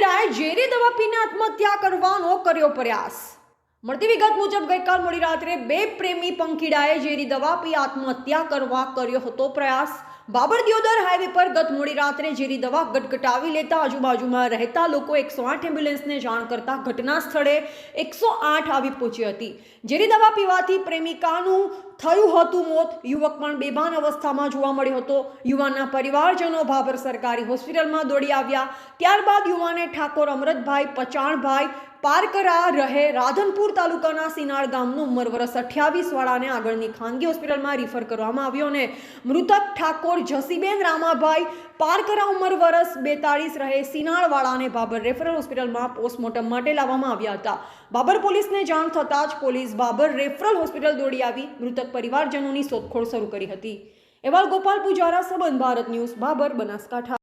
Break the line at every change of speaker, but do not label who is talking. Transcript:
પીડિતાએ ઝેરી દવા પીને આત્મહત્યા કરવાનો કર્યો પ્રયાસ। મળતી વિગત મુજબ ગઈકાલ મોડી રાત્રે બે પ્રેમી પંખીડાએ ઝેરી દવા પી આત્મહત્યા કરવા કર્યો હતો પ્રયાસ। બાબર દિયોદર હાઈવે પર ગત મોડી રાત્રે ઝેરી દવા ગટગટાવી લેતા આજુબાજુમાં રહેતા લોકો 108 એમ્બ્યુલન્સને જાણ કરતા ઘટના સ્થળે 108 આવી પહોંચી હતી। ઝેરી દવા પીવાથી પ્રેમિકાનું થયું હતું મોત। યુવક પણ બેભાન અવસ્થામાં જોવા મળ્યો હતો। યુવાનના પરિવારજનો ભાબર સરકારી હોસ્પિટલમાં દોડી આવ્યા। ત્યારબાદ યુવાને ઠાકોર અમરતભાઈ પચાણભાઈ પારકરા રહે રાધનપુર તાલુકાના સિનાળ ગામનું ઉંમર વર્ષ 28 વાળાને આગળની ખાનગી હોસ્પિટલમાં રિફર કરવામાં આવ્યો અને મૃતક ઠાકોર જસીબેન રામાભાઈ પારકરા ઉંમર વર્ષ 42 રહે સિનાળવાળાને બાબર રેફરલ હોસ્પિટલમાં પોસ્ટમોર્ટમ માટે લાવવામાં આવ્યા હતા। બાબર પોલીસને જાણ થતાં જ પોલીસ બાબર રેફરલ હોસ્પિટલ દોડી આવી મૃતક પરિવારજનોની શોધખોળ શરૂ કરી હતી। અહેવાલ ગોપાલ પૂજારા, સંબંધ ભારત ન્યૂઝ, બાબર, બનાસકાંઠા।